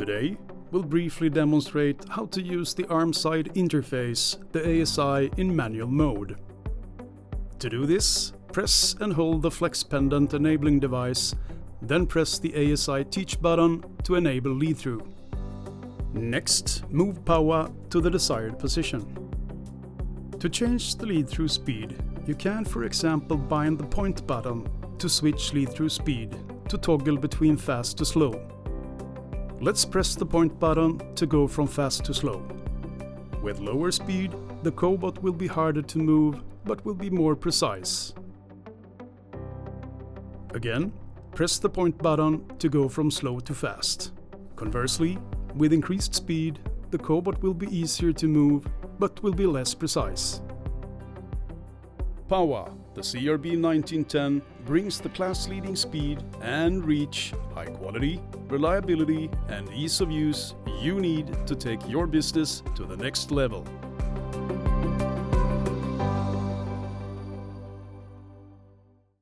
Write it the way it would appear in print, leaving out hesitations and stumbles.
Today, we'll briefly demonstrate how to use the arm side interface, the ASI, in manual mode. To do this, press and hold the flex pendant enabling device, then press the ASI teach button to enable lead-through. Next, move PoWa to the desired position. To change the lead-through speed, you can, for example, bind the point button to switch lead-through speed to toggle between fast to slow. Let's press the point button to go from fast to slow. With lower speed, the cobot will be harder to move but will be more precise. Again, press the point button to go from slow to fast. Conversely, with increased speed, the cobot will be easier to move but will be less precise. PoWa the CRB 1910 brings the class-leading speed and reach, high quality, reliability and ease of use you need to take your business to the next level.